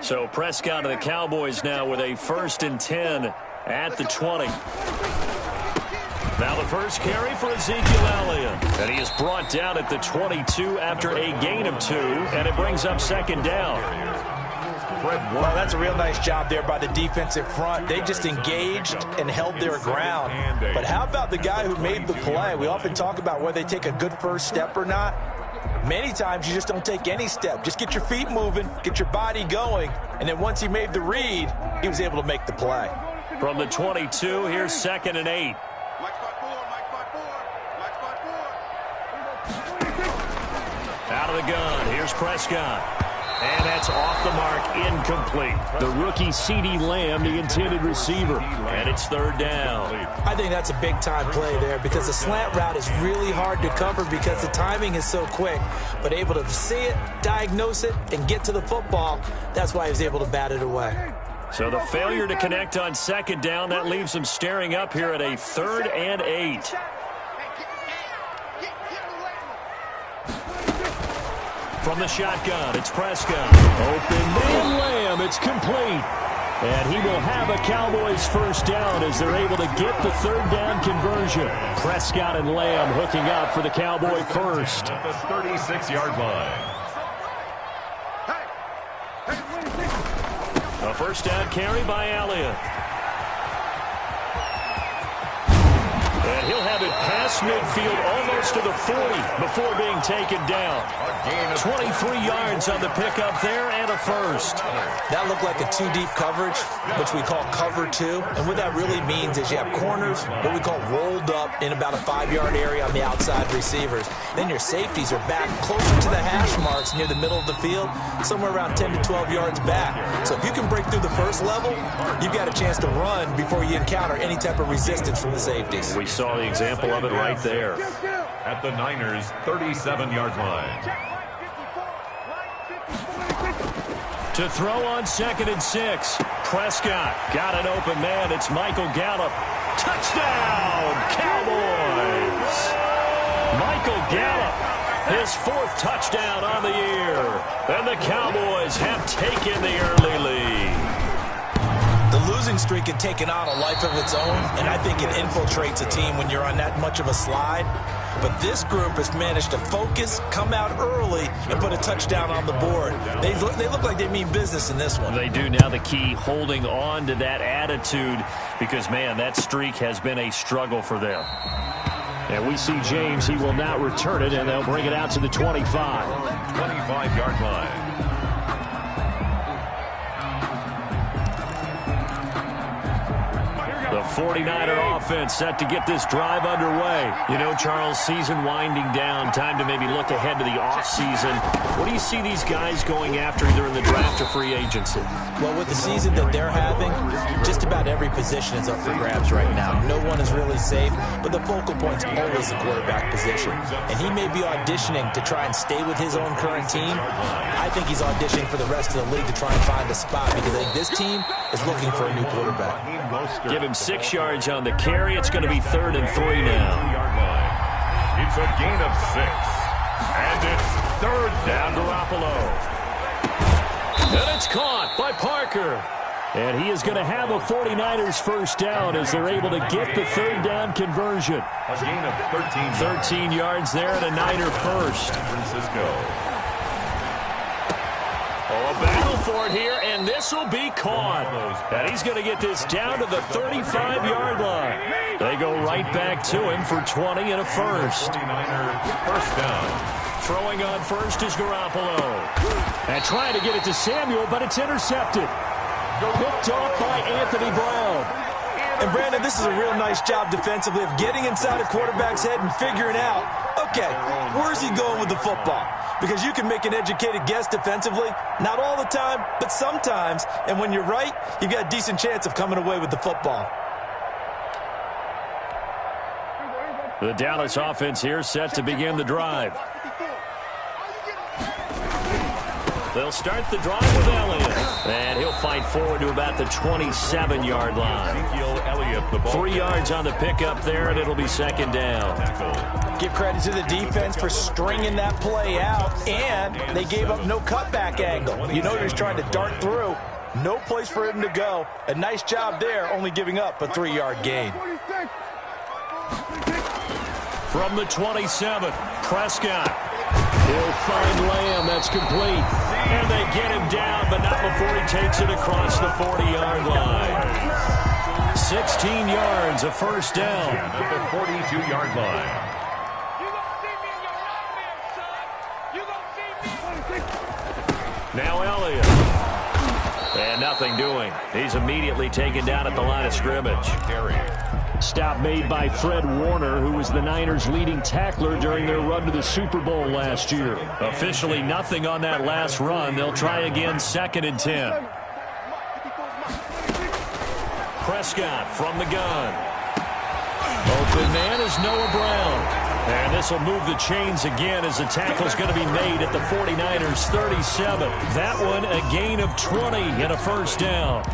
So Prescott and the Cowboys now with a 1st and 10 at the 20. Now the first carry for Ezekiel Elliott. And he is brought down at the 22 after a gain of 2, and it brings up 2nd down. Well, that's a real nice job there by the defensive front. They just engaged and held their ground. But how about the guy who made the play? We often talk about whether they take a good first step or not. Many times you just don't take any step. Just get your feet moving, get your body going, and then once he made the read, he was able to make the play. From the 22, here's 2nd and 8. Out of the gun, here's Prescott. And that's off the mark, incomplete. The rookie CeeDee Lamb, the intended receiver. And it's 3rd down. I think that's a big-time play there because the slant route is really hard to cover because the timing is so quick. But able to see it, diagnose it, and get to the football, that's why he was able to bat it away. So the failure to connect on 2nd down, that leaves him staring up here at a 3rd and 8. From the shotgun, it's Prescott. Open man Lamb, it's complete. And he will have a Cowboys 1st down as they're able to get the 3rd down conversion. Prescott and Lamb hooking up for the Cowboy 1st. At the 36-yard line. A 1st down carry by Elliott. And he'll have it past midfield almost to the 40 before being taken down. 23 yards on the pickup there and a 1st. That looked like a 2-deep coverage, which we call cover 2. And what that really means is you have corners, what we call rolled up in about a 5-yard area on the outside receivers. Then your safeties are back closer to the hash marks near the middle of the field, somewhere around 10 to 12 yards back. So if you can break through the first level, you've got a chance to run before you encounter any type of resistance from the safeties. We saw the example of it right there. At the Niners' 37-yard line. To throw on 2nd and 6. Prescott got an open man. It's Michael Gallup. Touchdown, Cowboys! Michael Gallup, his 4th touchdown on the year. And the Cowboys have taken the early lead. The losing streak had taken on a life of its own, and I think it infiltrates a team when you're on that much of a slide. But this group has managed to focus, come out early, and put a touchdown on the board. They look like they mean business in this one. They do. Now the key, holding on to that attitude, because, man, that streak has been a struggle for them. And we see James. He will now return it, and they'll bring it out to the 25. 25-yard line. The 49er offense set to get this drive underway. You know, Charles, season winding down, time to maybe look ahead to the offseason. What do you see these guys going after either in the draft or free agency? Well, with the season that they're having, just about every position is up for grabs right now. No one is really safe, but the focal point's always the quarterback position. And he may be auditioning to try and stay with his own current team. I think he's auditioning for the rest of the league to try and find a spot because I think this team is looking for a new quarterback. Give him 6 yards on the carry. It's going to be 3rd and 3 now. It's a gain of 6. And it's 3rd down. Garoppolo. And it's caught by Parker. And he is going to have a 49ers 1st down as they're able to get the 3rd down conversion. A gain of 13 yards there and a Niner 1st. San Francisco. Oh, a battle for it here, and this will be caught. And he's going to get this down to the 35-yard line. They go right back to him for 20 and a 1st. 1st down. Throwing on 1st is Garoppolo. And trying to get it to Samuel, but it's intercepted. Picked off by Anthony Brown. And, Brandon, this is a real nice job defensively of getting inside a quarterback's head and figuring out, okay, where's he going with the football? Because you can make an educated guess defensively, not all the time, but sometimes. And when you're right, you've got a decent chance of coming away with the football. The Dallas offense here set to begin the drive. They'll start the drive with Elliott. And he'll fight forward to about the 27-yard line. 3 yards on the pickup there, and it'll be second down. Give credit to the defense for stringing that play out, and they gave up no cutback angle. You know he was trying to dart through. No place for him to go. A nice job there, only giving up a 3-yard gain. From the 27, Prescott. He'll find Lamb. That's complete. And they get him down, but not before he takes it across the 40-yard line. 16 yards, a first down. At the 42-yard line. Now Elliott. And nothing doing. He's immediately taken down at the line of scrimmage. Stop made by Fred Warner, who was the Niners' leading tackler during their run to the Super Bowl last year. Officially nothing on that last run. They'll try again, 2nd and 10. Prescott from the gun. Open man is Noah Brown. And this will move the chains again as the tackle's going to be made at the 49ers' 37. That one a gain of 20 and a first down.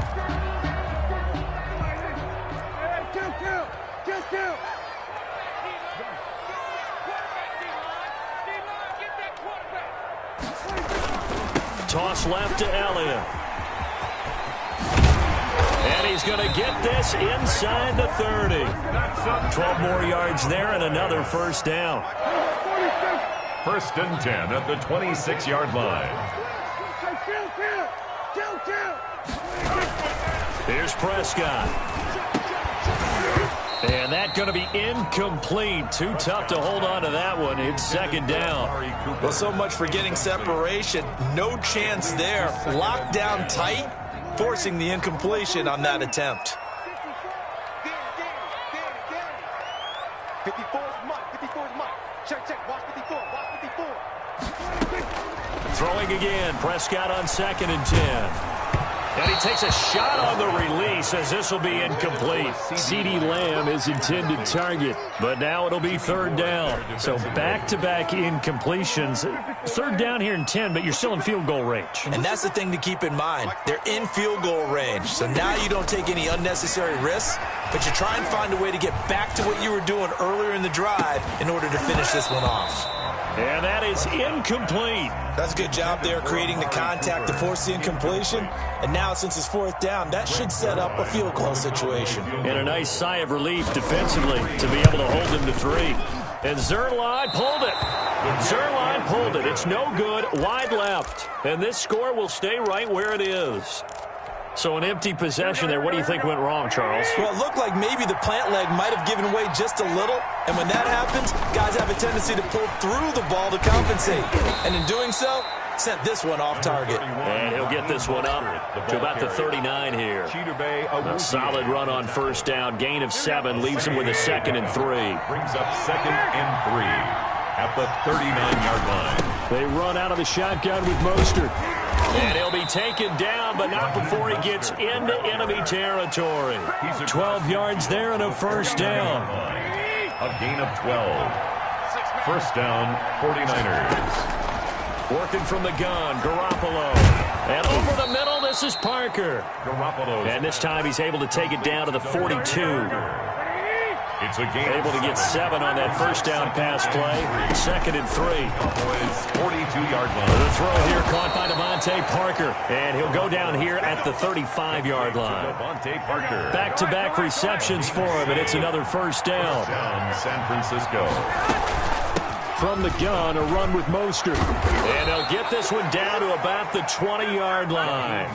Toss left to Elliott. And he's going to get this inside the 30. 12 more yards there and another first down. 1st and 10 at the 26-yard line. Here's Prescott. And that's going to be incomplete. Too tough to hold on to that one. It's 2nd down. Well, so much for getting separation. No chance there. Locked down tight, forcing the incompletion on that attempt. 54 is Mike. 54 is Mike. Check. Watch 54. Watch 54. Throwing again. Prescott on 2nd and 10. And he takes a shot on the release as this will be incomplete. CeeDee Lamb is intended target, but now it'll be 3rd down. So back-to-back incompletions. 3rd down here in 10, but you're still in field goal range. And that's the thing to keep in mind. They're in field goal range. So now you don't take any unnecessary risks, but you try and find a way to get back to what you were doing earlier in the drive in order to finish this one off. And that is incomplete. That's a good job there creating the contact to force the incompletion. And now since it's 4th down, that should set up a field goal situation. And a nice sigh of relief defensively to be able to hold him to 3. And Zuerlein pulled it. Zuerlein pulled it. It's no good. Wide left. And this score will stay right where it is. So an empty possession there. What do you think went wrong, Charles? Well, it looked like maybe the plant leg might have given way just a little. And when that happens, guys have a tendency to pull through the ball to compensate. And in doing so, sent this one off target. And he'll get this one up to about the 39 here. A solid run on 1st down. Gain of 7 leaves him with a 2nd and 3. Brings up 2nd and 3 at the 39-yard line. They run out of the shotgun with Mostert. And he'll be taken down, but not before he gets into enemy territory. 12 yards there and a first down. A gain of 12. First down, 49ers. Working from the gun, Garoppolo. And over the middle, this is Parker. Garoppolo. And this time he's able to take it down to the 42. It's a gain. Able to get 7 on that first down pass play. 2nd and 3. 42-yard line. The throw here caught by Devontae Parker. And he'll go down here at the 35-yard line. Devontae Parker. Back-to-back receptions for him, and it's another first down. Down San Francisco. From the gun, a run with Mostert. And they'll get this one down to about the 20-yard line.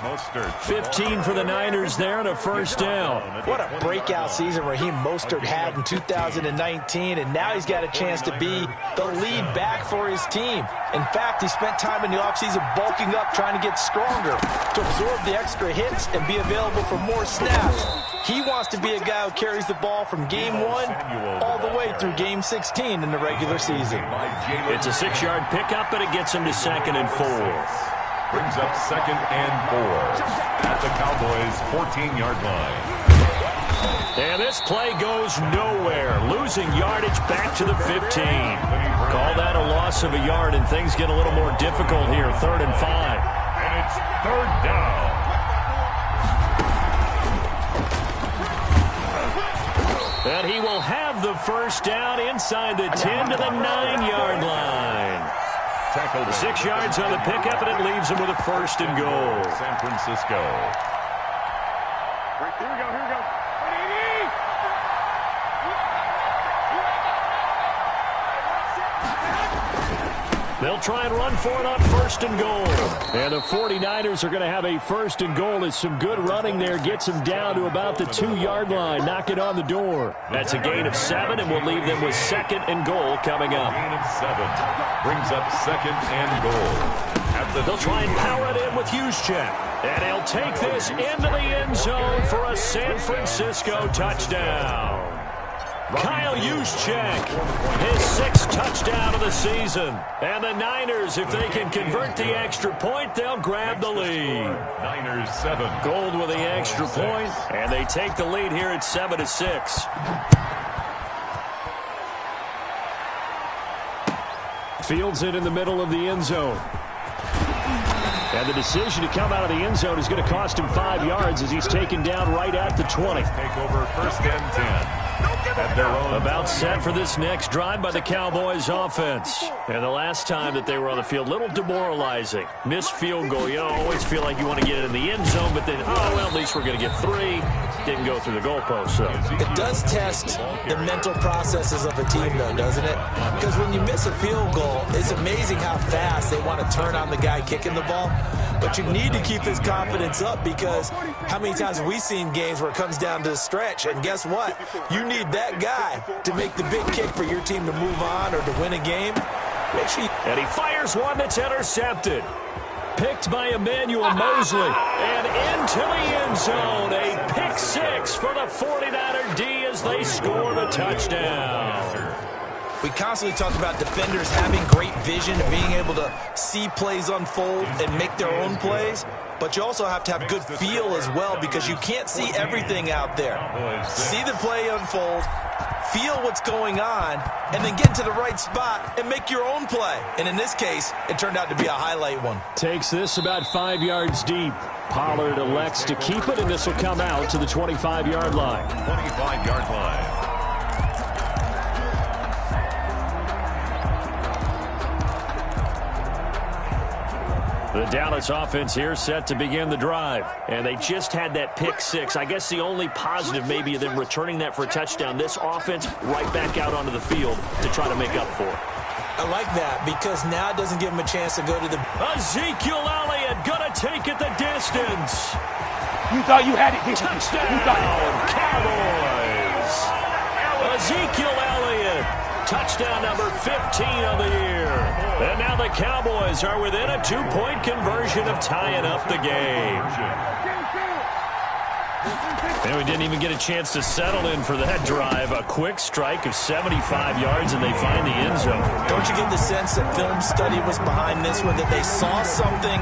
15 for the Niners there and a first down. What a breakout season Raheem Mostert had in 2019, and now he's got a chance to be the lead back for his team. In fact, he spent time in the offseason bulking up, trying to get stronger to absorb the extra hits and be available for more snaps. He wants to be a guy who carries the ball from game 1 all the way through game 16 in the regular season. It's a 6-yard pickup, but it gets him to 2nd and 4. Brings up 2nd and 4 at the Cowboys' 14-yard line. And this play goes nowhere. Losing yardage back to the 15. Call that a loss of a yard, and things get a little more difficult here. 3rd and 5. And it's 3rd down. And he will have the first down inside the 10 to the 9-yard line. 6 yards on the pickup, and it leaves him with a first and goal. San Francisco. Here we go. They'll try and run for it on first and goal. And the 49ers are going to have a first and goal as some good running there gets them down to about the 2-yard line. Knock it on the door. That's a gain of 7, and we'll leave them with second and goal coming up. Gain of 7 brings up second and goal. They'll try and power it in with Juszczyk. And he'll take this into the end zone for a San Francisco touchdown. Kyle Juszczyk, his 6th touchdown of the season. And the Niners, if they can convert the extra point, they'll grab the lead. Niners 7. Gold with the extra point, and they take the lead here at 7-6. Fields it in the middle of the end zone. And the decision to come out of the end zone is going to cost him 5 yards as he's taken down right at the 20. Take over first and 10. At their own. About set for this next drive by the Cowboys offense. And the last time that they were on the field, little demoralizing. Missed field goal. You always feel like you want to get it in the end zone, but then, oh, well, at least we're going to get 3. Didn't go through the goalpost, so. It does test the mental processes of a team, though, doesn't it? Because when you miss a field goal, it's amazing how fast they want to turn on the guy kicking the ball. But you need to keep his confidence up because how many times have we seen games where it comes down to the stretch? And guess what? You need that guy to make the big kick for your team to move on or to win a game. Make sure and he fires one that's intercepted. Picked by Emmanuel Mosley. And into the end zone. A pick 6 for the 49er D as they score the touchdown. We constantly talk about defenders having great vision, being able to see plays unfold and make their own plays. But you also have to have good feel as well because you can't see everything out there. See the play unfold, feel what's going on, and then get to the right spot and make your own play. And in this case, it turned out to be a highlight one. Takes this about 5 yards deep. Pollard elects to keep it, and this will come out to the 25-yard line. 25-yard line. The Dallas offense here set to begin the drive. And they just had that pick 6. I guess the only positive maybe of them returning that for a touchdown. This offense right back out onto the field to try to make up for it. I like that because now it doesn't give him a chance to go to the... Ezekiel Elliott gonna take it the distance. You thought you had it. Touchdown, Cowboys. Ezekiel Elliott. Touchdown number 15 of the year. And now the Cowboys are within a 2-point conversion of tying up the game. And we didn't even get a chance to settle in for that drive. A quick strike of 75 yards, and they find the end zone. Don't you get the sense that film study was behind this one, that they saw something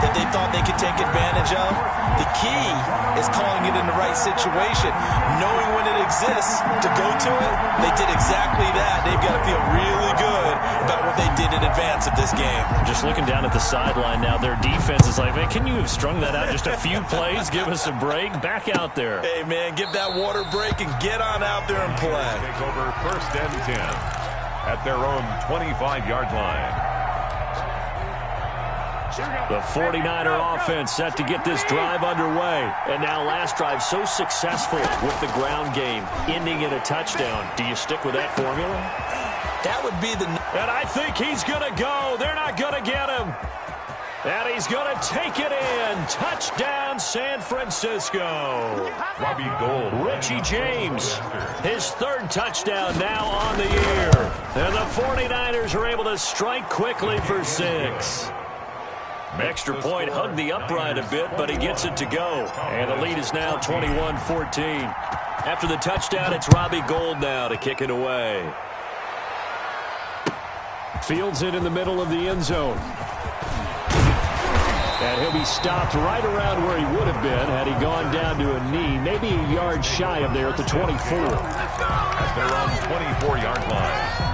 that they thought they could take advantage of? The key is calling it in the right situation. Knowing when it exists to go to it, they did exactly that. They've got to feel really good about what they did in advance of this game. Just looking down at the sideline now, their defense is like, man, can you have strung that out just a few plays? Give us a break. Back out there. Hey, man, give that water break and get on out there and play. Take over first and 10 at their own 25-yard line. The 49er offense set to get this drive underway. And now last drive so successful with the ground game, ending in a touchdown. Do you stick with that formula? That would be the... And I think he's going to go. They're not going to get him. And he's going to take it in. Touchdown, San Francisco. Robbie Gould. Richie James, his 3rd touchdown now on the year. And the 49ers are able to strike quickly for 6. Extra point hugged the upright a bit, but he gets it to go. And the lead is now 21-14. After the touchdown, it's Robbie Gould now to kick it away. Fields it in the middle of the end zone. And he'll be stopped right around where he would have been had he gone down to a knee, maybe a yard shy of there at the 24. At their own 24-yard line.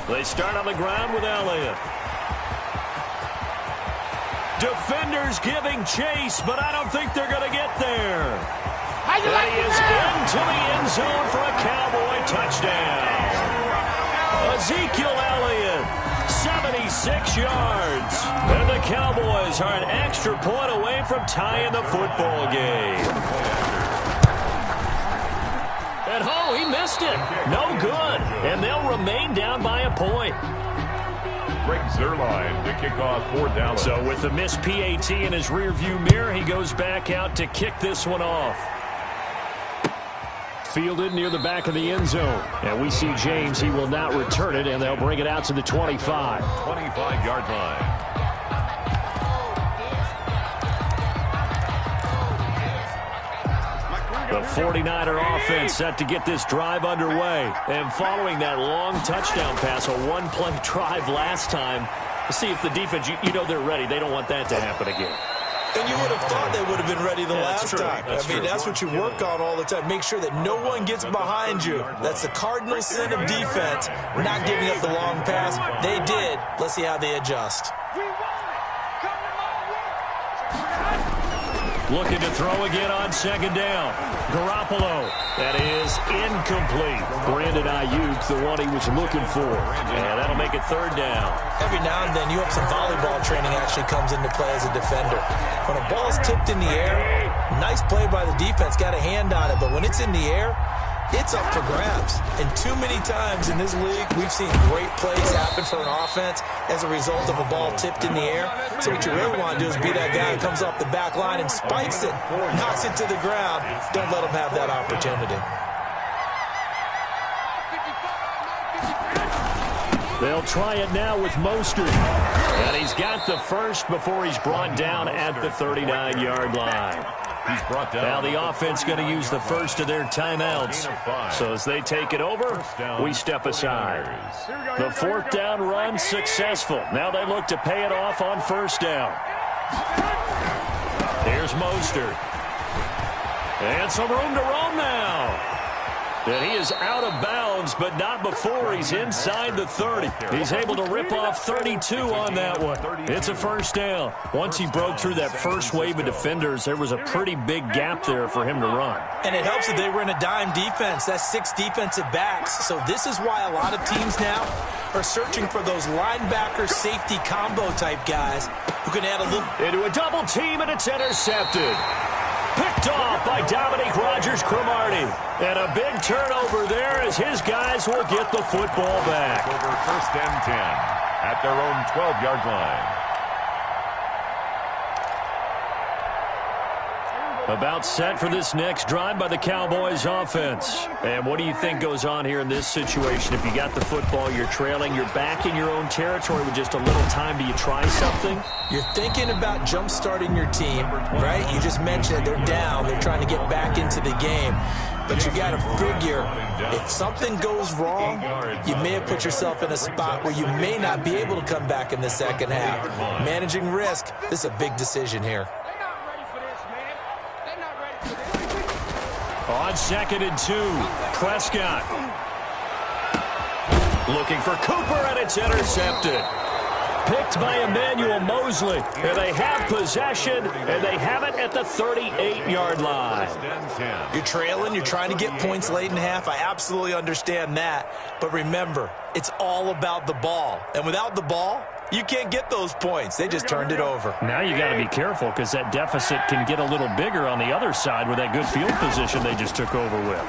They start on the ground with Elliott. Defenders giving chase, but I don't think they're going to get there. And he is into the end zone for a Cowboy touchdown. Ezekiel Elliott, 76 yards. And the Cowboys are an extra point away from tying the football game. And oh, he missed it. No good. And they'll remain down by a point. Greg Zuerlein to kick off for Dallas. So with the missed PAT in his rearview mirror, he goes back out to kick this one off. Fielded near the back of the end zone. And we see James. He will not return it, and they'll bring it out to the 25. 25-yard line. The 49er offense set to get this drive underway. And following that long touchdown pass, a one-play drive last time, see if the defense, you know they're ready. They don't want that to happen again. And you would have thought they would have been ready the last time. That's what you work on all the time. Make sure that no one gets behind you. That's the cardinal sin of defense, not giving up the long pass. They did. Let's see how they adjust. Looking to throw again on second down. Garoppolo. That is incomplete. Brandon Ayuk, the one he was looking for. And that'll make it third down. Every now and then, you have some volleyball training actually comes into play as a defender. When a ball's tipped in the air, nice play by the defense, got a hand on it. But when it's in the air, it's up for grabs. And too many times in this league, we've seen great plays happen for an offense as a result of a ball tipped in the air. So what you really want to do is be that guy who comes off the back line and spikes it, knocks it to the ground. Don't let him have that opportunity. They'll try it now with Mostert. And he's got the first before he's brought down at the 39-yard line. He's brought down. Now the offense going to use the first of their timeouts. So as they take it over, we step aside. The fourth down run successful. Now they look to pay it off on first down. Here's Mostert. And some room to roam now. And he is out of bounds, but not before he's inside the 30. He's able to rip off 32 on that one. It's a first down. Once he broke through that first wave of defenders, there was a pretty big gap there for him to run. And it helps that they were in a dime defense. That's 6 defensive backs. So this is why a lot of teams now are searching for those linebacker safety combo type guys who can add a little. Into a double team, and it's intercepted. Picked off by Dominique Rodgers-Cromartie. And a big turnover there as his guys will get the football back. Over first and 10 at their own 12-yard line. About set for this next drive by the Cowboys offense. And what do you think goes on here in this situation? If you got the football, you're trailing, you're back in your own territory with just a little time. Do you try something? You're thinking about jump-starting your team, right? You just mentioned they're down. They're trying to get back into the game. But you got to figure, if something goes wrong, you may have put yourself in a spot where you may not be able to come back in the second half. Managing risk, this is a big decision here. On second and 2, Prescott. Looking for Cooper, and it's intercepted. Picked by Emmanuel Mosley. And they have possession, and they have it at the 38-yard line. You're trailing. You're trying to get points late in half. I absolutely understand that. But remember, it's all about the ball. And without the ball, you can't get those points. They just turned it over. Now you got to be careful because that deficit can get a little bigger on the other side with that good field position they just took over with.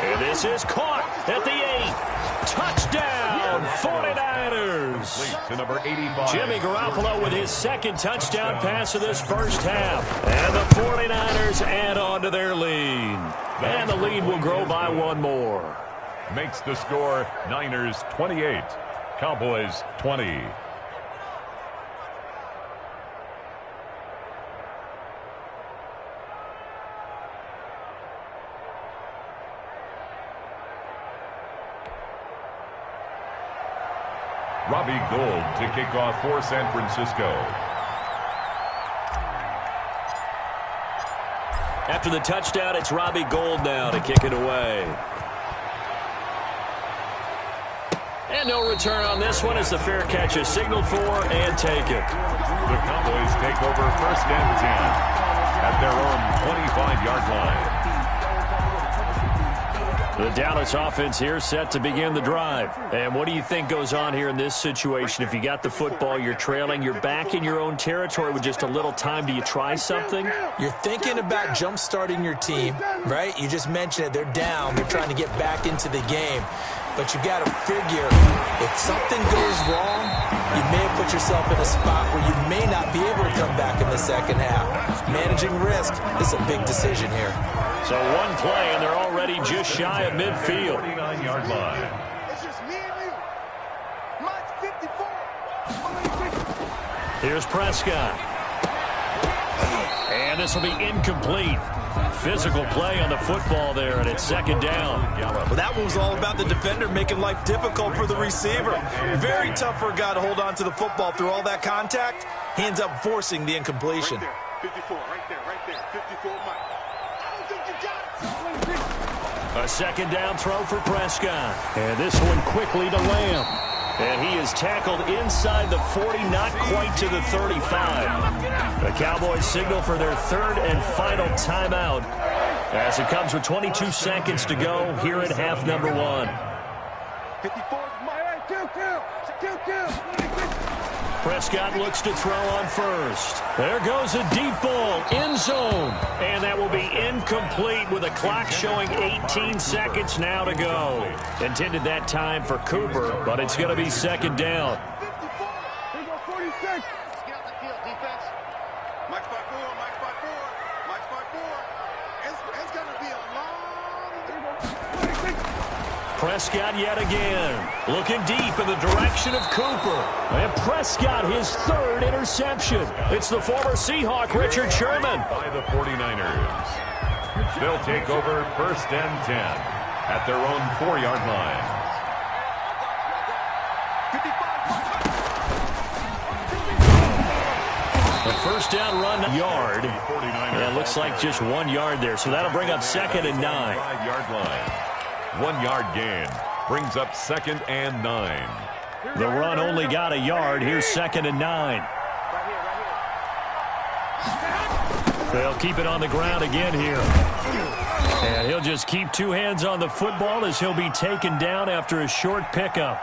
And this is caught at the 8. Touchdown, 49ers. To number 85. Jimmy Garoppolo with his second touchdown pass of this first half. And the 49ers add on to their lead. And the lead will grow by one more. Makes the score Niners 28, Cowboys 20. Robbie Gould to kick off for San Francisco. After the touchdown, it's Robbie Gould now to kick it away. And no return on this one as the fair catch is signaled for and taken. The Cowboys take over 1st and 10 at their own 25-yard line. The Dallas offense here set to begin the drive. And what do you think goes on here in this situation? If you got the football, you're trailing, you're back in your own territory with just a little time. Do you try something? You're thinking about jump-starting your team, right? You just mentioned it. They're down. They're trying to get back into the game. But you got to figure, if something goes wrong, you may have put yourself in a spot where you may not be able to come back in the second half. Managing risk is a big decision here. So one play, and they're already just shy of midfield. 49-yard line. It's just me and you. Mine's 54. Here's Prescott. And this will be incomplete. Physical play on the football there, and it's 2nd down. Well, that one was all about the defender making life difficult for the receiver. Very tough for a guy to hold on to the football through all that contact. He ends up forcing the incompletion. Right there, 54, right there, 54, Mike. I don't think you got it. A 2nd down throw for Prescott. And this one quickly to Lamb. And he is tackled inside the 40, not quite to the 35. The Cowboys signal for their 3rd and final timeout as it comes with 22 seconds to go here at half number 1. 54, Mike. Kill. Prescott looks to throw on first. There goes a deep ball, end zone. And that will be incomplete with a clock showing 18 seconds now to go. Intended that time for Cooper, but it's going to be 2nd down. 54. Here go 46. Scout the field, defense. Mike spot 4. It's going to be a long... Here go 46. Prescott yet again, looking deep in the direction of Cooper. And Prescott, his 3rd interception. It's the former Seahawk, Richard Sherman. By the 49ers. They'll take over 1st and 10 at their own 4-yard line. 55. The 1st down run yard. Yeah, it looks like just 1 yard there. So that'll bring up 2nd and 9. 5-yard line. 1-yard gain brings up 2nd and 9. The run only got a yard. Here's 2nd and 9. They'll keep it on the ground again here. And he'll just keep 2 hands on the football as he'll be taken down after a short pickup.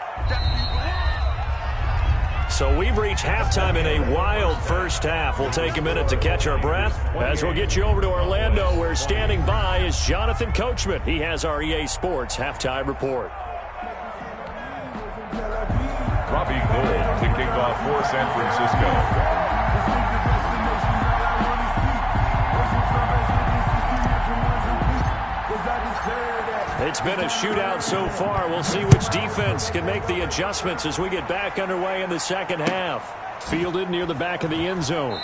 So we've reached halftime in a wild first half. We'll take a minute to catch our breath as we'll get you over to Orlando, where standing by is Jonathan Coachman. He has our EA Sports halftime report. Robbie Gould to kick off for San Francisco. It's been a shootout so far. We'll see which defense can make the adjustments as we get back underway in the second half. Fielded near the back of the end zone.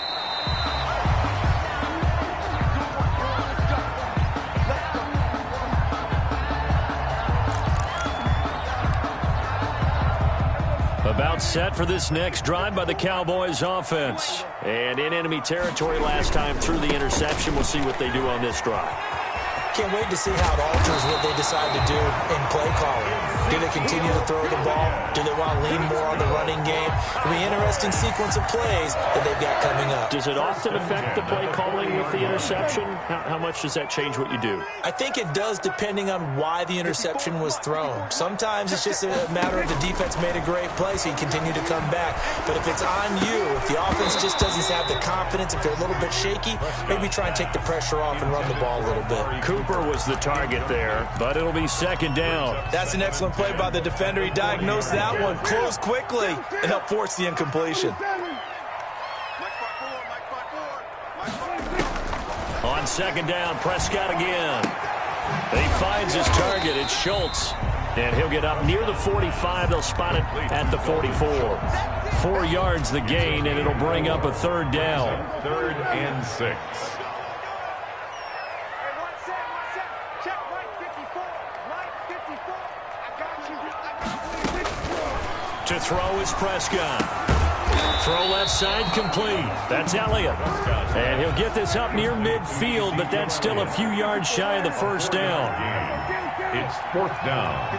About set for this next drive by the Cowboys offense. And in enemy territory last time through the interception. We'll see what they do on this drive. Can't wait to see how it alters what they decide to do in play calling. Do they continue to throw the ball? Do they want to lean more on the running game? It'll be an interesting sequence of plays that they've got coming up. Does it often affect the play calling with the interception? How much does that change what you do? I think it does, depending on why the interception was thrown. Sometimes it's just a matter of the defense made a great play, so you continue to come back. But if it's on you, if the offense just doesn't have the confidence, if they're a little bit shaky, maybe try and take the pressure off and run the ball a little bit. Cooper was the target there, but it'll be 2nd down. That's an excellent play by the defender. He diagnosed that one, closed quickly, and helped force the incompletion. On 2nd down, Prescott again. He finds his target. It's Schultz. And he'll get up near the 45. They'll spot it at the 44. 4 yards the gain, and it'll bring up a 3rd down. 3rd and 6. To throw is Prescott. Throw left side complete. That's Elliott. And he'll get this up near midfield, but that's still a few yards shy of the 1st down. It's 4th down.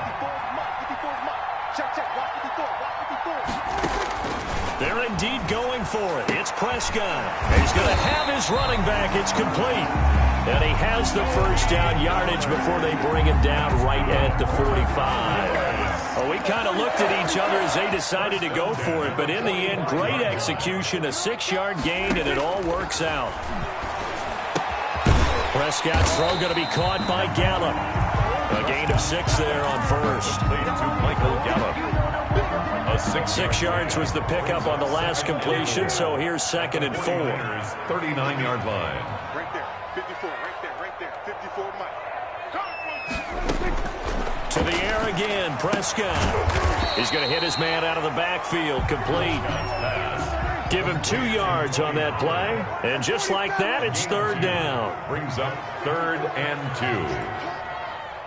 54, Check. They're indeed going for it. It's Prescott. He's going to have his running back. It's complete. And he has the first down yardage before they bring him down right at the 45. Well, we kind of looked at each other as they decided to go for it. But in the end, great execution, a 6-yard gain, and it all works out. Prescott's throw going to be caught by Gallup. A gain of 6 there on first. To Michael Gallup. 6 yards was the pickup on the last completion, so here's 2nd and 4. 39-yard line. Right there, 54, right there, 54, Mike. To the air again, Prescott. He's going to hit his man out of the backfield, complete. Give him 2 yards on that play, and just like that, it's 3rd down. Brings up 3rd and 2.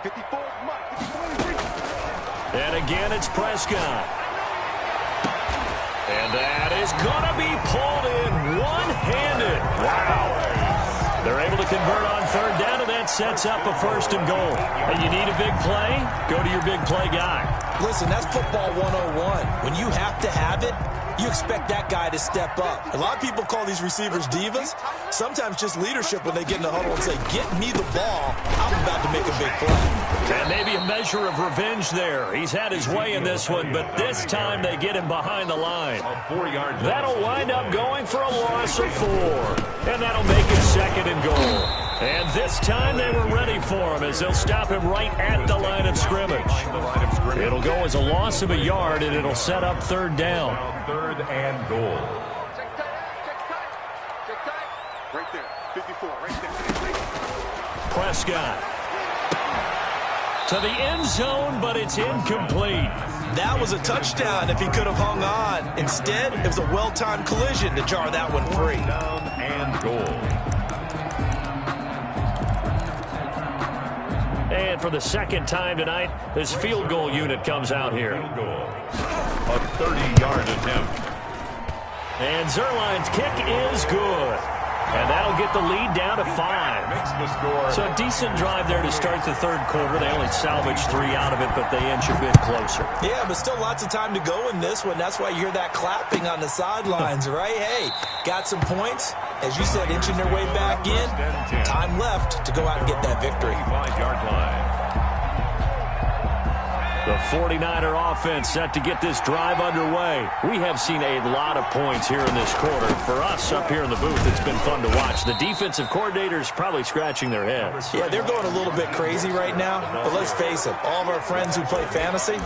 54, Mike. And again, it's Prescott. And that is going to be pulled in one-handed. Wow. They're able to convert on 3rd down, and that sets up a 1st and goal. And you need a big play? Go to your big play guy. Listen, that's football 101. When you have to have it, you expect that guy to step up. A lot of people call these receivers divas. Sometimes just leadership when they get in the huddle and say, get me the ball. I'm about to make a big play. And maybe a measure of revenge there. He's had his way in this one, but this time they get him behind the line. That'll wind up going for a loss of 4. And that'll make it 2nd and goal. And this time they were ready for him as they'll stop him right at the line of scrimmage. It'll go as a loss of a yard, and it'll set up 3rd down. 3rd and goal. Check tight. Right there, 54, right there. Prescott. To the end zone, but it's incomplete. That was a touchdown if he could have hung on. Instead, it was a well-timed collision to jar that one free. Down and goal. And for the 2nd time tonight, this field goal unit comes out here. Field goal. A 30-yard attempt. And Zerline's kick is good. And that'll get the lead down to 5. Makes the score. So a decent drive there to start the 3rd quarter. They only salvaged 3 out of it, but they inch a bit closer. Yeah, but still lots of time to go in this one. That's why you hear that clapping on the sidelines, right? Hey, got some points. As you said, inching their way back in. Time left to go out and get that victory. 5-yard line. The 49er offense set to get this drive underway. We have seen a lot of points here in this quarter. For us up here in the booth, it's been fun to watch. The defensive coordinators probably scratching their heads. Yeah, they're going a little bit crazy right now. But let's face it, all of our friends who play fantasy,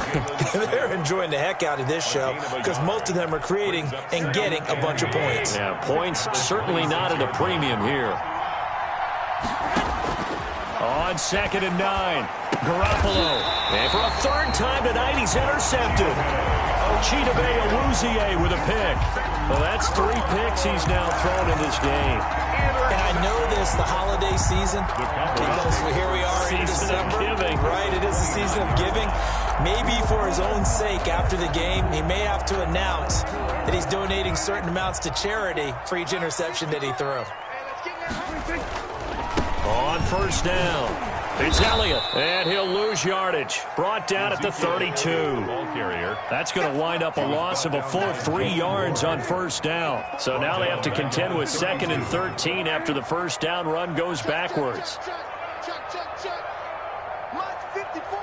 they're enjoying the heck out of this show because most of them are creating and getting a bunch of points. Yeah, points certainly not at a premium here. On 2nd and 9, Garoppolo. And for a 3rd time tonight, he's intercepted. Chidobe Awuzie with a pick. Well, that's 3 picks he's now thrown in this game. And I know this, the holiday season, because here we are in December. Season of giving. Right, it is the season of giving. Maybe for his own sake after the game, he may have to announce that he's donating certain amounts to charity for each interception that he threw. On 1st down, it's Elliott, and he'll lose yardage. Brought down at the 32. Ball carrier. That's going to wind up a loss of a full 3 yards on 1st down. So now they have to contend with 2nd and 13 after the 1st down run goes backwards. Check. Mike 54.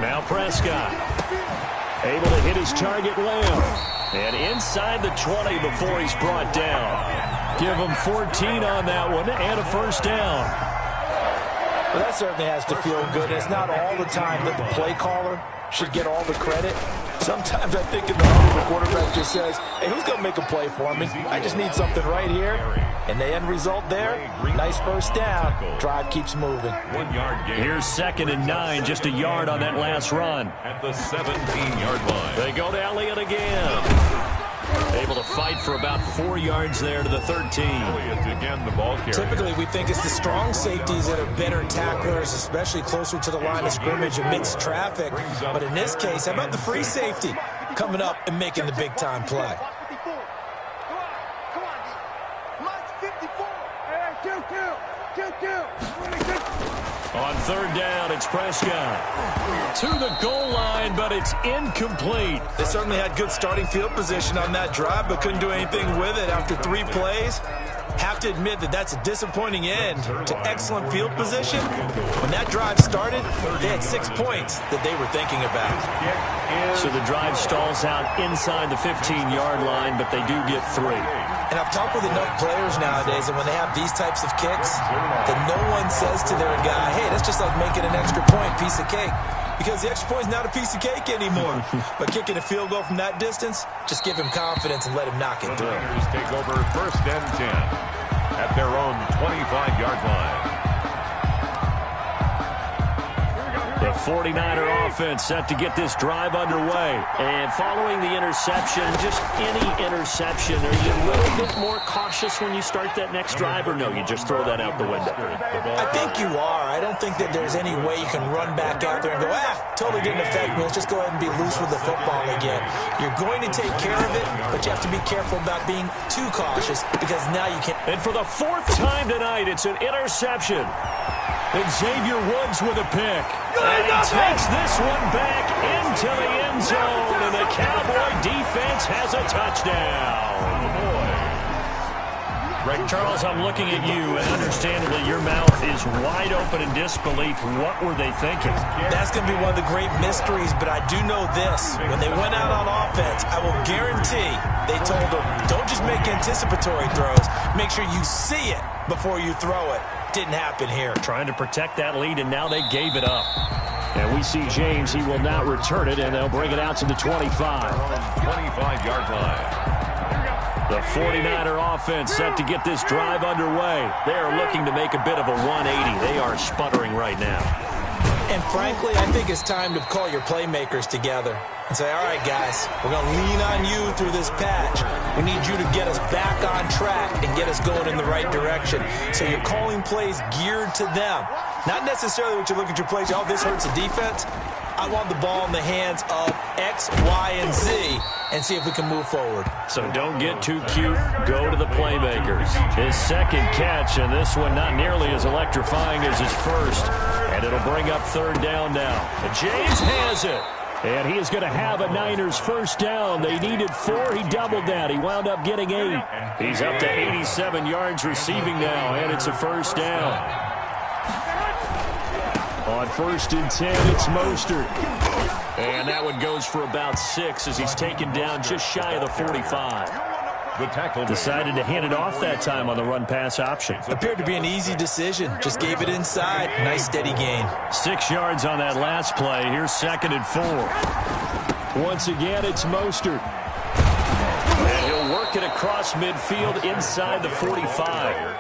Now Prescott, able to hit his target well. And inside the 20 before he's brought down. Give him 14 on that one and a 1st down. Well, that certainly has to feel good. It's not all the time that the play caller should get all the credit. Sometimes I think in the huddle, the quarterback just says, hey, who's going to make a play for me? I just need something right here. And the end result there, nice 1st down. Drive keeps moving. 1 yard gain. Here's 2nd and 9, just a yard on that last run. At the 17-yard line. They go to Elliott again. Able to fight for about 4 yards there to the 13. Elliott again, the ball carrier. Typically, we think it's the strong safeties that are better tacklers, especially closer to the line of scrimmage amidst traffic. But in this case, how about the free safety coming up and making the big-time play? Come on, Mike 54. Hey, 2-2. On third down, it's Prescott. To the goal line, but it's incomplete. They certainly had good starting field position on that drive, but couldn't do anything with it after 3 plays. Have to admit that that's a disappointing end to excellent field position. When that drive started, they had 6 points that they were thinking about. So the drive stalls out inside the 15-yard line, but they do get 3. And I've talked with enough players nowadays, and when they have these types of kicks, that no one says to their guy, hey, that's just like making an extra point, piece of cake. Because the extra point is not a piece of cake anymore. But kicking a field goal from that distance, just give him confidence and let him knock it through. The Niners take over first and 10 at their own 25-yard line. The 49er offense set to get this drive underway. And following the interception, just any interception, are you a little bit more cautious when you start that next drive, or no, you just throw that out the window? I think you are. I don't think that there's any way you can run back out there and go, totally didn't affect me. Let's just go ahead and be loose with the football again. You're going to take care of it, but you have to be careful about being too cautious because now you can't. And for the 4th time tonight, it's an interception. Xavier Woods with a pick. And he takes this one back into the end zone, and the Cowboy defense has a touchdown. Charles, I'm looking at you, and understandably, your mouth is wide open in disbelief. What were they thinking? That's going to be one of the great mysteries, but I do know this. When they went out on offense, I will guarantee they told them, don't just make anticipatory throws. Make sure you see it before you throw it. Didn't happen here. Trying to protect that lead, and now they gave it up. And we see James. He will not return it, and they'll bring it out to the 25. 25-yard line. The 49er offense set to get this drive underway. They are looking to make a bit of a 180. They are sputtering right now. And frankly, I think it's time to call your playmakers together and say, all right, guys, we're going to lean on you through this patch. We need you to get us back on track and get us going in the right direction. So you're calling plays geared to them. Not necessarily what you look at your plays, oh, this hurts the defense. I want the ball in the hands of X, Y, and Z and see if we can move forward. So don't get too cute. Go to the playmakers. His second catch, and this one not nearly as electrifying as his first. And it'll bring up third down now. And James has it. And he is going to have a Niners first down. They needed 4. He doubled that. He wound up getting 8. He's up to 87 yards receiving now, and it's a first down. On 1st and 10, it's Mostert. And that one goes for about 6 as he's taken down just shy of the 45. The tackle decided to hand it off that time on the run-pass option. Appeared to be an easy decision. Just gave it inside. Nice steady gain. 6 yards on that last play. Here's 2nd and 4. Once again, it's Mostert. And he'll work it across midfield inside the 45.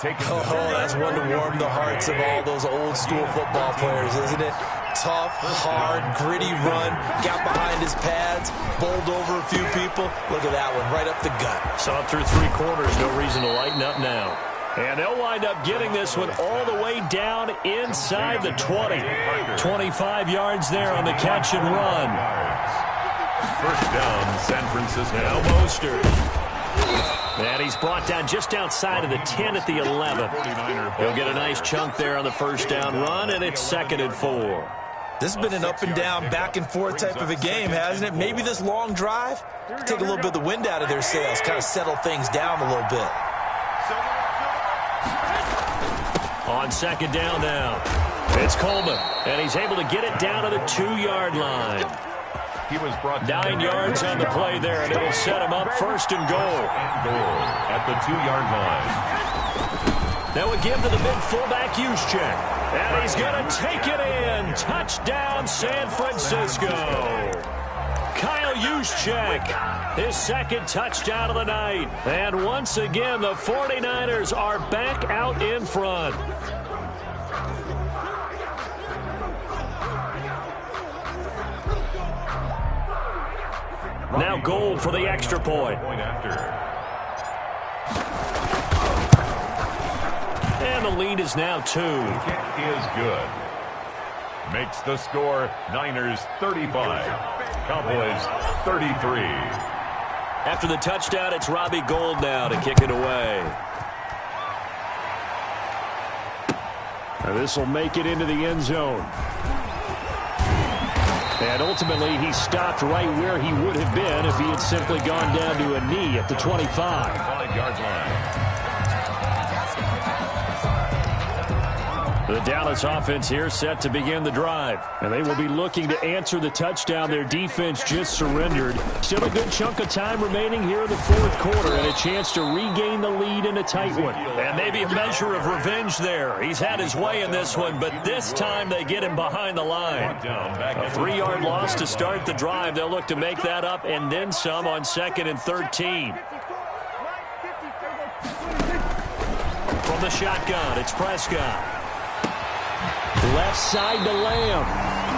Oh, that's one to warm the hearts of all those old-school football players, isn't it? Tough, hard, gritty run, got behind his pads, bowled over a few people. Look at that one, right up the gut. Saw it through 3 quarters, no reason to lighten up now. And they'll wind up getting this one all the way down inside the 20. 25 yards there on the catch and run. First down, San Francisco. Now Mostert. And he's brought down just outside of the 10 at the 11. He'll get a nice chunk there on the first down run, and it's 2nd and 4. This has been an up and down, back and forth type of a game, hasn't it? Maybe this long drive take a little bit of the wind out of their sails, kind of settle things down a little bit. On 2nd down now, it's Coleman, and he's able to get it down to the 2-yard line. He was brought 9 yards on the play there, and it'll set him up 1st and goal. At the 2-yard line. That would give to the mid fullback Juszczyk. And he's going to take it in. Touchdown, San Francisco. Kyle Juszczyk, his 2nd touchdown of the night. And once again, the 49ers are back out in front. Now Gold for the extra point. And the lead is now 2. Kick is good. Makes the score Niners 35. Cowboys 33. After the touchdown, it's Robbie Gould now to kick it away. And this will make it into the end zone. And ultimately, he stopped right where he would have been if he had simply gone down to a knee at the 25. 5-yard line. The Dallas offense here set to begin the drive. And they will be looking to answer the touchdown their defense just surrendered. Still a good chunk of time remaining here in the fourth quarter and a chance to regain the lead in a tight one. And maybe a measure of revenge there. He's had his way in this one, but this time they get him behind the line. A 3-yard loss to start the drive. They'll look to make that up and then some on 2nd and 13. From the shotgun, it's Prescott. Left side to Lamb.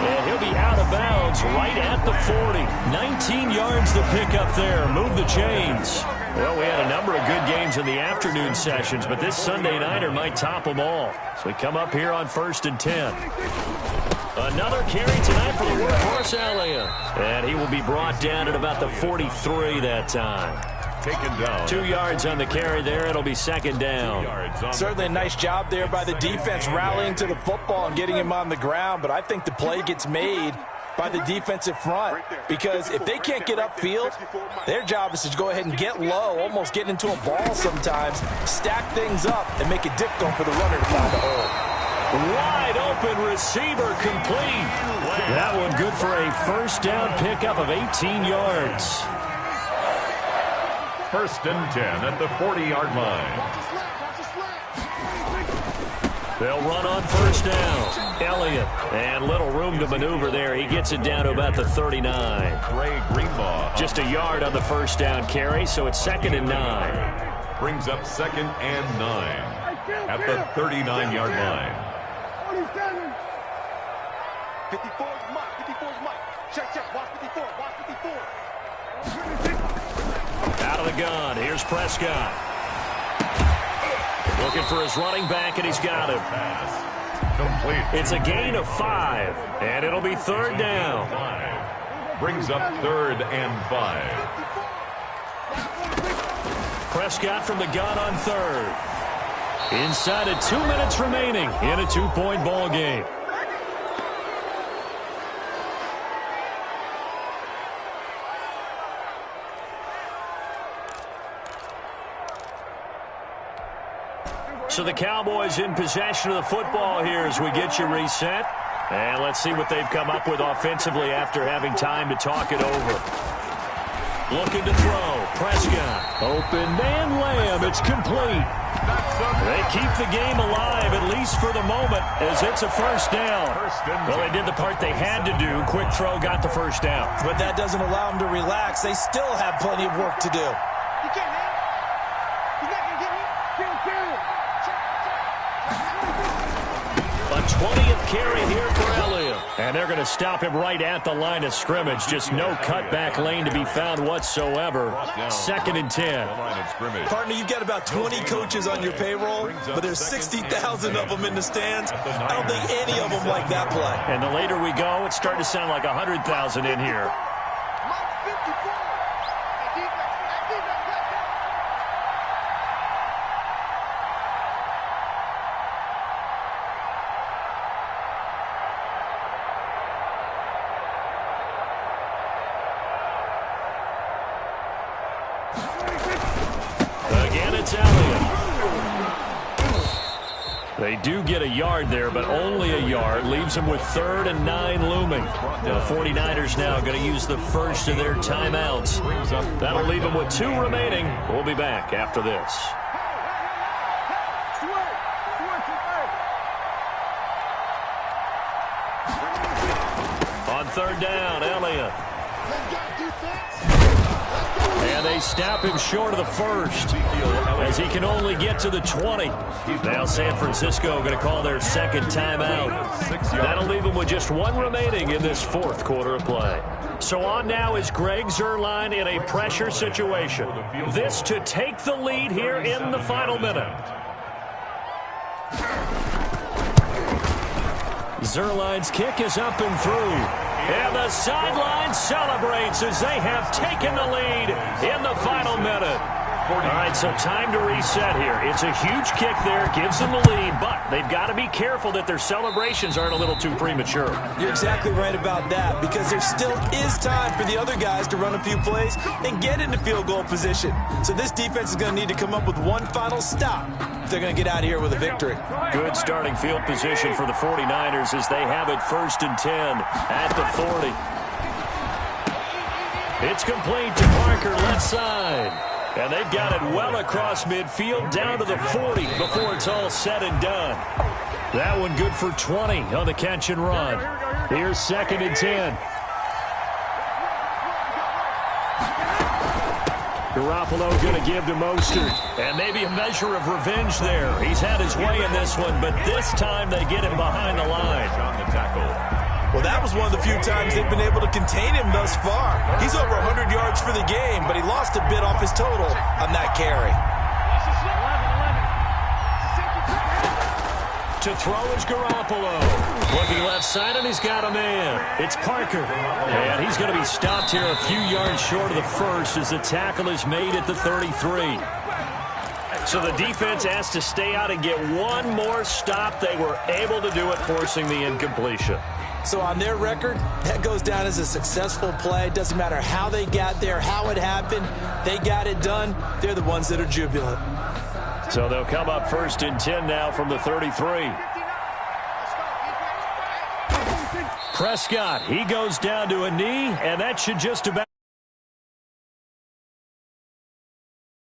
And he'll be out of bounds right at the 40. 19 yards to pick up there. Move the chains. Well, we had a number of good games in the afternoon sessions, but this Sunday nighter might top them all. So we come up here on 1st and 10. Another carry tonight for the workhorse Elliott. And he will be brought down at about the 43 that time. Taken down. 2 yards on the carry there. It'll be 2nd down. Certainly a nice job there by the defense rallying to the football and getting him on the ground, but I think the play gets made by the defensive front because if they can't get upfield, their job is to go ahead and get low, almost get into a ball sometimes, stack things up, and make it difficult for the runner to find a hole. Wide open receiver complete. That one good for a first down pickup of 18 yards. 1st and 10 at the 40-yard line. They'll run on 1st down. Elliott, and little room to maneuver there. He gets it down to about the 39. Ray Greenlaw. Just a yard on the first down carry, so it's 2nd and 9. Brings up 2nd and 9 at the 39-yard line. 54 is Mike. 54 is Mike. Check. Watch 54. Watch 54. Out of the gun. Here's Prescott. Looking for his running back, and he's got him. Pass complete. It's a gain of 5, and it'll be 3rd down. 5. Brings up 3rd and 5. Prescott from the gun on 3rd. Inside of 2 minutes remaining in a 2-point ball game. So the Cowboys in possession of the football here as we get you reset. And let's see what they've come up with offensively after having time to talk it over. Looking to throw. Prescott. Open man Lamb. It's complete. They keep the game alive, at least for the moment, as it's a first down. Well, they did the part they had to do. Quick throw got the first down. But that doesn't allow them to relax. They still have plenty of work to do. You can't have it. He's not going to get me. A 20th carry here for Elliott. And they're going to stop him right at the line of scrimmage. Just no cutback lane to be found whatsoever. 2nd and 10. Partner, you've got about 20 coaches on your payroll, but there's 60,000 of them in the stands. I don't think any of them like that play. And the later we go, it's starting to sound like 100,000 in here. Again, it's Elliott. They do get a yard there, but only a yard. Leaves them with 3rd and 9 looming. The 49ers now going to use the first of their timeouts. That'll leave them with 2 remaining. We'll be back after this. On 3rd down, Elliott. And they snap him short of the first as he can only get to the 20. Now San Francisco going to call their 2nd timeout. That'll leave them with just 1 remaining in this 4th quarter of play. So on now is Greg Zuerlein in a pressure situation. This to take the lead here in the final minute. Zuerlein's kick is up and through. And the sideline celebrates as they have taken the lead in the final minute. 40. All right, so time to reset here. It's a huge kick there, gives them the lead, but they've got to be careful that their celebrations aren't a little too premature. You're exactly right about that, because there still is time for the other guys to run a few plays and get into field goal position. So this defense is going to need to come up with one final stop if they're going to get out of here with a victory. Good starting field position for the 49ers as they have it 1st and 10 at the 40. It's complete to Parker, left side. And they've got it well across midfield, down to the 40 before it's all said and done. That one good for 20 on the catch and run. Here's 2nd and 10. Garoppolo going to give to Mostert. And maybe a measure of revenge there. He's had his way in this one, but this time they get him behind the line. On the tackle. Well, that was one of the few times they've been able to contain him thus far. He's over 100 yards for the game, but he lost a bit off his total on that carry. To throw is Garoppolo. Looking left side, and he's got a man. It's Parker. And he's going to be stopped here a few yards short of the first as the tackle is made at the 33. So the defense has to stay out and get one more stop. They were able to do it, forcing the incompletion. So on their record, that goes down as a successful play. Doesn't matter how they got there, how it happened. They got it done. They're the ones that are jubilant. So they'll come up 1st and 10 now from the 33. Prescott, he goes down to a knee, and that should just about